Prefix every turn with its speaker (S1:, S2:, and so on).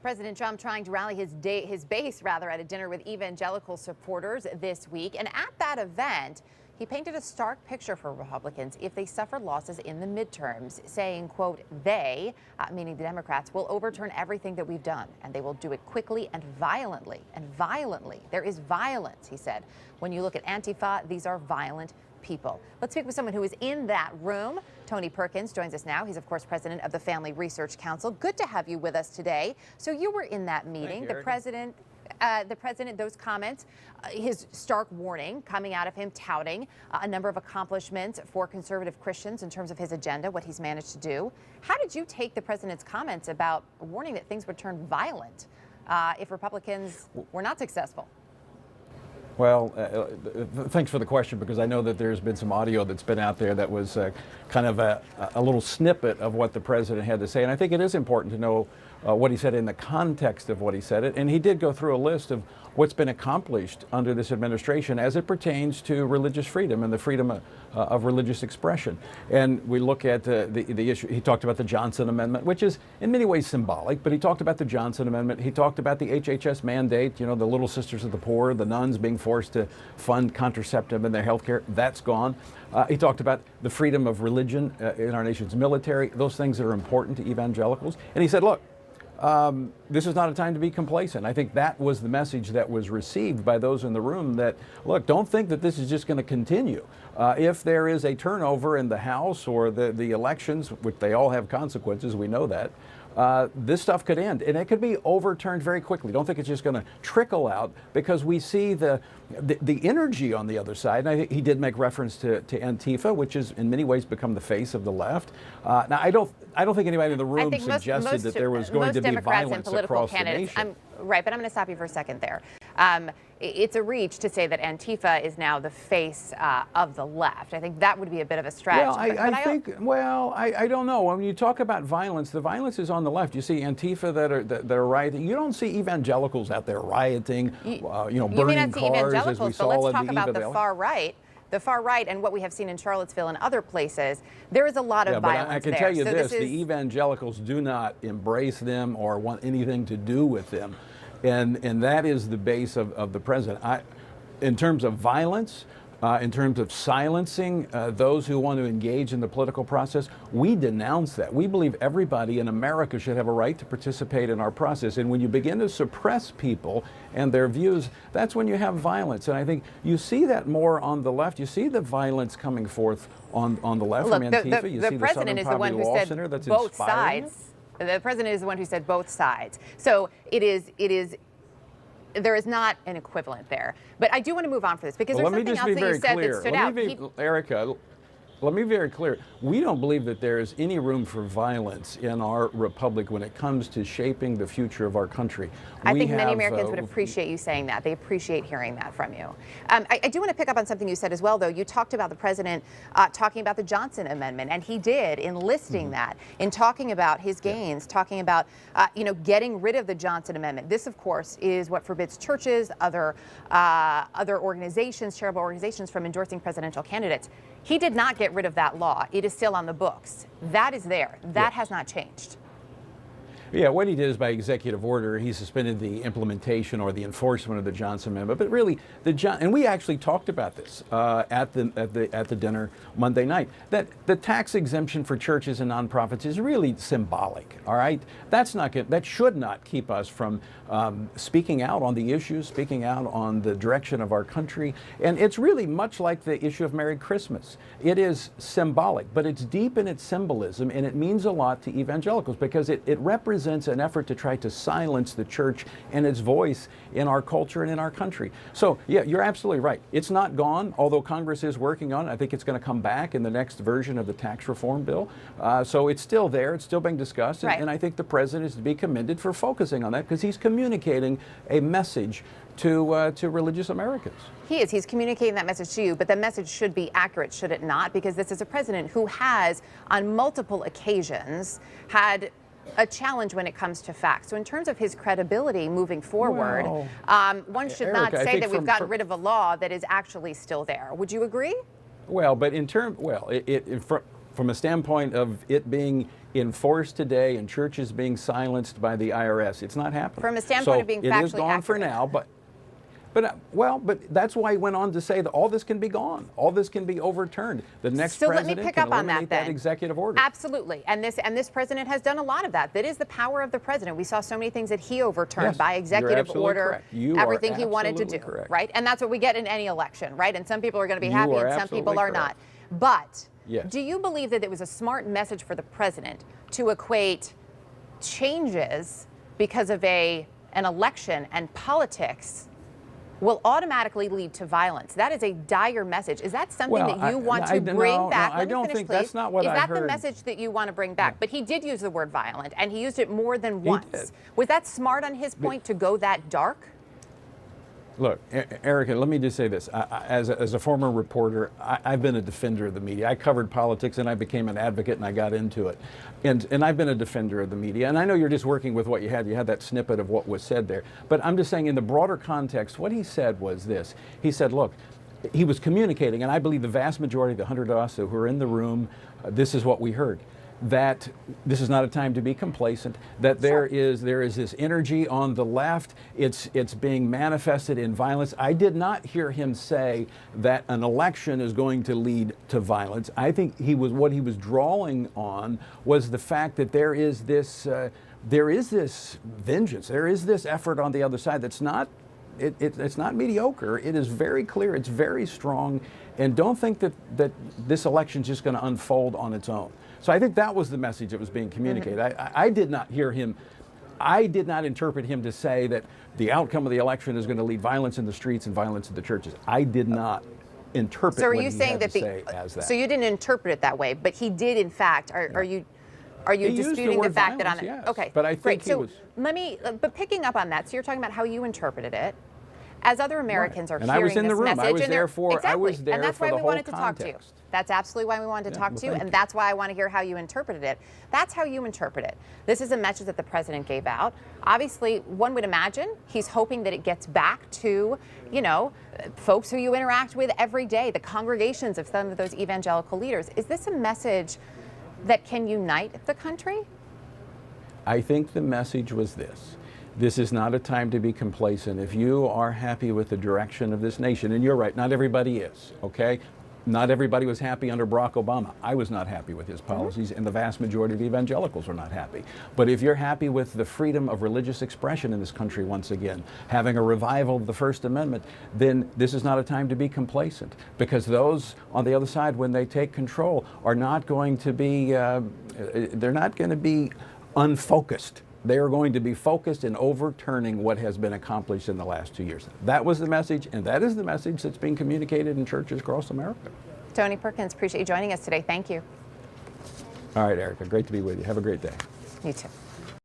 S1: President Trump trying to rally his base at a dinner with evangelical supporters this week. And at that event, he painted a stark picture for Republicans if they suffer losses in the midterms, saying, quote, they, meaning the Democrats, will overturn everything that we've done, and they will do it quickly and violently. And violently. There is violence, he said. When you look at Antifa, these are violent people. Let's speak with someone who is in that room. Tony Perkins joins us now. He's, of course, president of the Family Research Council. Good to have you with us today. So you were in that meeting. The president, those comments, his stark warning coming out of him touting a number of accomplishments for conservative Christians in terms of his agenda, what he's managed to do. How did you take the president's comments about warning that things would turn violent if Republicans were not successful?
S2: Well, thanks for the question, because I know that there's been some audio that's been out there that was kind of a little snippet of what the president had to say. And I think it is important to know what he said in the context of what he said. And he did go through a list of what's been accomplished under this administration as it pertains to religious freedom and the freedom of religious expression. And we look at the issue. He talked about the Johnson Amendment, which is in many ways symbolic, but he talked about the Johnson Amendment. He talked about the HHS mandate, you know, the Little Sisters of the Poor, the nuns being forced to fund contraceptive in their health care. That's gone. He talked about the freedom of religion in our nation's military, those things that are important to evangelicals. And he said, look, this is not a time to be complacent. I think that was the message that was received by those in the room, that, look, don't think that this is just going to continue. If there is a turnover in the House or the elections, which they all have consequences, we know that, this stuff could end, and it could be overturned very quickly. Don't think it's just going to trickle out, because we see the energy on the other side. And I think he did make reference to Antifa, which has in many ways become the face of the left. Now, I don't think anybody in the room suggested that there was going to be violence across the nation.
S1: Right, but I'm going to stop you for a second there. It's a reach to say that Antifa is now the face of the left. I think that would be a bit of a stretch.
S2: Well, I don't know. When you talk about violence, the violence is on the left. You see Antifa that are rioting. You don't see evangelicals out there rioting, burning cars, as we saw
S1: let's talk about the far right. The far right and what we have seen in Charlottesville and other places, there is a lot of violence there.
S2: I can tell you this, the evangelicals do not embrace them or want anything to do with them. And that is the base of the president. In terms of violence, in terms of silencing those who want to engage in the political process, we denounce that. We believe everybody in America should have a right to participate in our process. And when you begin to suppress people and their views, that's when you have violence. And I think you see that more on the left. You see the violence coming forth on the left from Antifa. You see the
S1: president is the one who said both sides. The president is the one who said both sides. So it is. There is not an equivalent there. But I do want to move on for this, because there's something else that you said that stood out.
S2: Erica, let me be very clear. We don't believe that there is any room for violence in our republic when it comes to shaping the future of our country.
S1: I think many Americans would appreciate you saying that. They appreciate hearing that from you. I do want to pick up on something you said as well, though. You talked about the president talking about the Johnson Amendment, and he did in listing that, in talking about his gains, talking about getting rid of the Johnson Amendment. This, of course, is what forbids churches, other organizations, charitable organizations, from endorsing presidential candidates. He did not get rid of that law. It is still on the books. That is there. That has not changed.
S2: Yeah, what he did is by executive order, he suspended the implementation or the enforcement of the Johnson Amendment. But really, and we actually talked about this at the dinner Monday night, that the tax exemption for churches and nonprofits is really symbolic. All right, that should not keep us from speaking out on the issues, speaking out on the direction of our country. And it's really much like the issue of Merry Christmas. It is symbolic, but it's deep in its symbolism, and it means a lot to evangelicals, because it represents an effort to try to silence the church and its voice in our culture and in our country. So, yeah, you're absolutely right. It's not gone, although Congress is working on it. I think it's going to come back in the next version of the tax reform bill. So it's still there. It's still being discussed. And I think the president is to be commended for focusing on that, because he's communicating a message to religious Americans.
S1: He is. He's communicating that message to you, but the message should be accurate, should it not? Because this is a president who has, on multiple occasions, had a challenge when it comes to facts. So in terms of his credibility moving forward, one should not say that we've gotten rid of a law that is actually still there. Would you agree?
S2: Well, but from a standpoint of it being enforced today and churches being silenced by the IRS, it's not happening.
S1: From a standpoint of being factually
S2: it is gone for
S1: accurate.
S2: now, but that's why he went on to say that all this can be gone, all this can be overturned. The next
S1: So let
S2: president
S1: me pick
S2: can
S1: up on
S2: eliminate
S1: that
S2: executive order.
S1: Absolutely, and this president has done a lot of that. That is the power of the president. We saw so many things that he overturned
S2: Yes,
S1: by
S2: you're
S1: executive
S2: absolutely
S1: order,
S2: correct. You
S1: everything
S2: are
S1: he wanted to do,
S2: absolutely correct.
S1: right? And that's what we get in any election, right? And some people are going to be
S2: You
S1: happy
S2: are
S1: and some people are
S2: absolutely
S1: not.
S2: correct.
S1: But
S2: Yes.
S1: do you believe that it was a smart message for the president to equate changes because of an election and politics will automatically lead to violence? That is a dire message. Is that something that you want to bring back?
S2: No, I don't think that's not what I heard.
S1: Is that the message that you want to bring back? But he did use the word violent, and he used it more than once.
S2: did.
S1: Was that smart on his point to go that dark?
S2: Look, Erica, let me just say this. As a former reporter, I've been a defender of the media. I covered politics and I became an advocate and I got into it. And I've been a defender of the media. And I know you're just working with what you had. You had that snippet of what was said there. But I'm just saying in the broader context, what he said was this. He said, look, he was communicating, and I believe the vast majority of the 100 of us who were in the room, this is what we heard. That this is not a time to be complacent, that there is this energy on the left, it's being manifested in violence. I did not hear him say that an election is going to lead to violence. I think what he was drawing on was the fact that there is this vengeance, there is this effort on the other side that's not it's not mediocre. It is very clear, it's very strong, and don't think that this election is just going to unfold on its own. So I think that was the message that was being communicated. I did not hear him, I did not interpret him to say that the outcome of the election is going to lead violence in the streets and violence in the churches. I did not interpret
S1: So are
S2: what
S1: you
S2: he
S1: saying
S2: had
S1: that
S2: to say as that.
S1: So you didn't interpret it that way, but he did in fact. Are you
S2: He used the
S1: disputing the
S2: word
S1: fact
S2: violence,
S1: that on
S2: yes.
S1: okay,
S2: But I think
S1: great.
S2: he
S1: So
S2: was.
S1: but picking up on that, so you're talking about how you interpreted it. As other Americans are
S2: And
S1: hearing
S2: I was in the
S1: this
S2: room.
S1: message,
S2: I was
S1: and
S2: there
S1: they're-
S2: for.
S1: exactly.
S2: I was there
S1: and that's
S2: for
S1: why
S2: the
S1: we
S2: whole
S1: wanted to talk to you.
S2: context.
S1: That's absolutely why we wanted to talk
S2: well,
S1: to you,
S2: thank
S1: and
S2: you.
S1: that's why I want to hear how you interpreted it. That's how you interpret it. This is a message that the president gave out. Obviously, one would imagine he's hoping that it gets back to, folks who you interact with every day, the congregations of some of those evangelical leaders. Is this a message that can unite the country?
S2: I think the message was this. This is not a time to be complacent. If you are happy with the direction of this nation, and you're right, not everybody is, okay? Not everybody was happy under Barack Obama. I was not happy with his policies, and the vast majority of evangelicals were not happy. But if you're happy with the freedom of religious expression in this country once again, having a revival of the First Amendment, then this is not a time to be complacent, because those on the other side, when they take control, are not going to be, they're not going to be unfocused. They are going to be focused in overturning what has been accomplished in the last 2 years. That was the message, and that is the message that's being communicated in churches across America.
S1: Tony Perkins, appreciate you joining us today. Thank you.
S2: All right, Erica, great to be with you. Have a great day.
S1: You too.